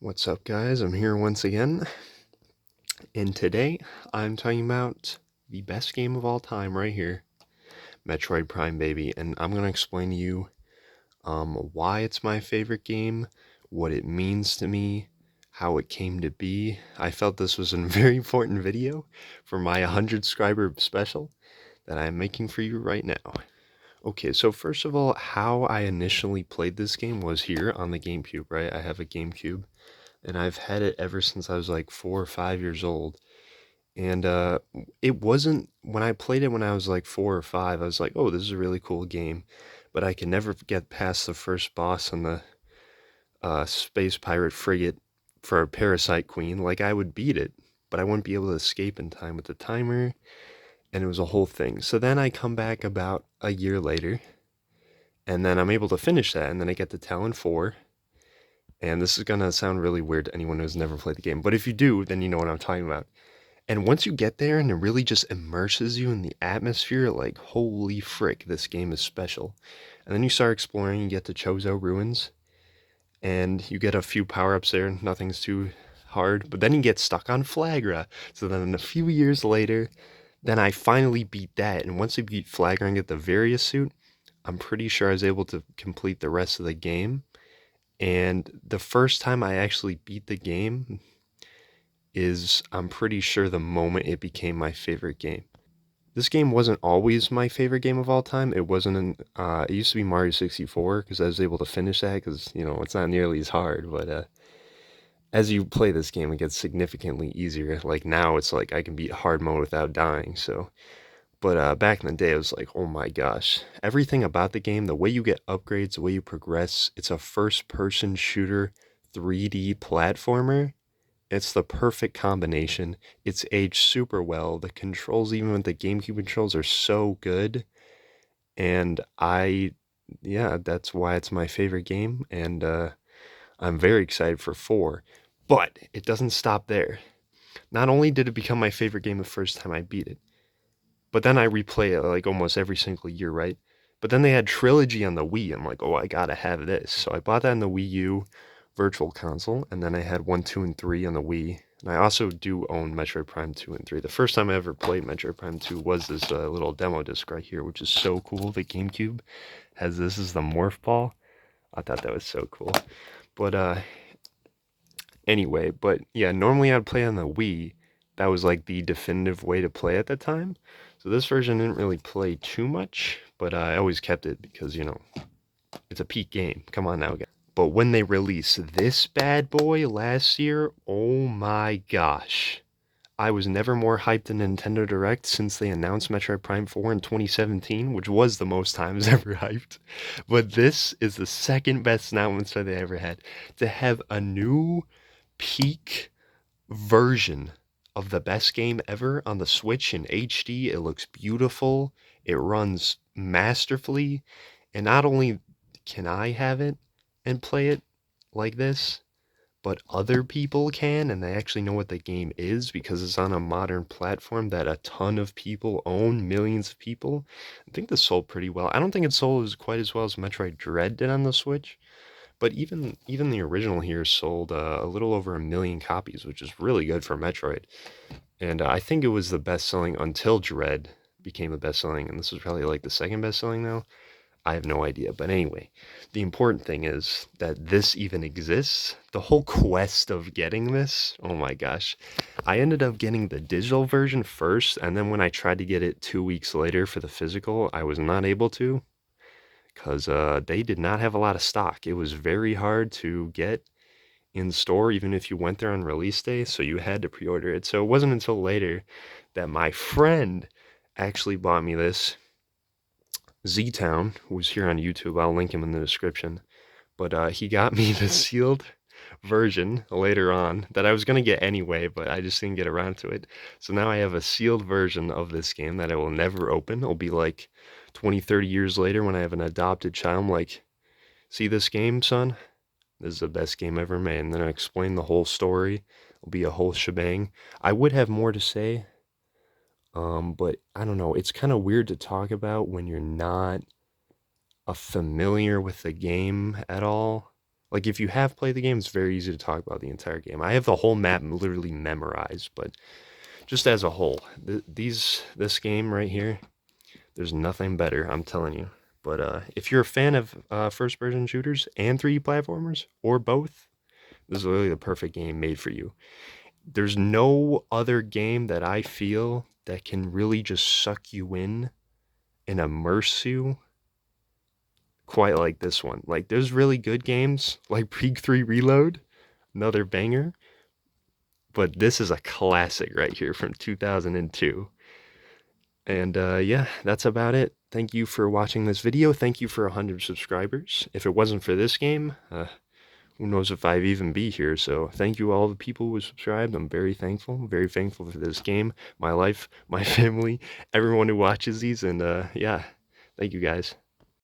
What's up, guys? I'm here once again, and today I'm talking about the best game of all time right here, Metroid Prime, baby. And I'm gonna explain to you why it's my favorite game, what it means to me, how it came to be. I felt this was a very important video for my 100 subscriber special that I'm making for you right now. Okay, so first of all, how I initially played this game was here on the GameCube, right? I have a GameCube and I've had it ever since I was like 4 or 5 years old. And it wasn't when I played it when I was like 4 or 5. I was like, oh, this is a really cool game, but I could never get past the first boss on the space pirate frigate for a parasite queen. Like I would beat it, but I wouldn't be able to escape in time with the timer, and it was a whole thing. So then I come back about a year later, and then I'm able to finish that, and then I get to Talon 4. And this is gonna sound really weird to anyone who's never played the game, but if you do, then you know what I'm talking about. And once you get there and it really just immerses you in the atmosphere, like, holy frick, this game is special. And then you start exploring, you get to Chozo Ruins, and you get a few power ups there, nothing's too hard. But then you get stuck on Flagra. So then a few years later, then I finally beat that. And once I beat Flagra and get the Various suit, I'm pretty sure I was able to complete the rest of the game. And the first time I actually beat the game is, I'm pretty sure, the moment it became my favorite game. This game wasn't always my favorite game of all time. It wasn't it used to be Mario 64 because I was able to finish that because, it's not nearly as hard. But as you play this game, it gets significantly easier. Like now it's like I can beat hard mode without dying. So, but back in the day, it was like, oh my gosh. Everything about the game, the way you get upgrades, the way you progress, it's a first person shooter 3D platformer. It's the perfect combination. It's aged super well. The controls, even with the GameCube controls, are so good. And yeah, that's why it's my favorite game. And I'm very excited for 4. But it doesn't stop there. Not only did it become my favorite game the first time I beat it, but then I replay it like almost every single year, right? But then they had Trilogy on the Wii. I'm like, oh, I gotta have this. So I bought that on the Wii U Virtual Console, and then I had 1, 2, and 3 on the Wii. And I also do own Metroid Prime 2 and 3. The first time I ever played Metroid Prime 2 was this little demo disc right here, which is so cool. The GameCube has this as the morph ball. I thought that was so cool. But anyway, but yeah, normally I'd play on the Wii. That was like the definitive way to play at the time. So this version didn't really play too much, but I always kept it because, it's a peak game. Come on now, guys. But when they released this bad boy last year, oh my gosh. I was never more hyped than Nintendo Direct since they announced Metroid Prime 4 in 2017, which was the most times ever hyped. But this is the second best announcement they ever had. To have a new peak version of the best game ever on the Switch in HD. It looks beautiful. It runs masterfully. And not only can I have it and play it like this, but other people can, and they actually know what the game is because it's on a modern platform that a ton of people own, millions of people. I think this sold pretty well. I don't think it sold as quite as well as Metroid Dread did on the Switch, but even the original here sold a little over 1 million copies, which is really good for Metroid. And I think it was the best selling until Dread became the best selling, and this was probably like the second best selling now. I have no idea. But anyway, the important thing is that this even exists. The whole quest of getting this, oh my gosh. I ended up getting the digital version first, and then when I tried to get it 2 weeks later for the physical, I was not able to because they did not have a lot of stock. It was very hard to get in store, even if you went there on release day, so you had to pre order it. So it wasn't until later that my friend actually bought me this. Z Town, who's here on YouTube, I'll link him in the description. But he got me the sealed version later on that I was going to get anyway, but I just didn't get around to it. So now I have a sealed version of this game that I will never open. It'll be like 20, 30 years later when I have an adopted child. I'm like, see this game, son? This is the best game ever made. And then I explain the whole story. It'll be a whole shebang. I would have more to say, but I don't know. It's kind of weird to talk about when you're not familiar with the game at all. Like if you have played the game, it's very easy to talk about the entire game. I have the whole map literally memorized, but just as a whole, this game right here, there's nothing better, I'm telling you. But if you're a fan of first-person shooters and 3D platformers, or both, this is literally the perfect game made for you. There's no other game that I feel that can really just suck you in and immerse you quite like this one. Like there's really good games like Peak 3 Reload, another banger, but this is a classic right here from 2002. And yeah, that's about it. Thank you for watching this video. Thank you for 100 subscribers. If it wasn't for this game, who knows if I'd even be here. So thank you all the people who subscribed. I'm very thankful for this game, my life, my family, everyone who watches these. And yeah, thank you guys.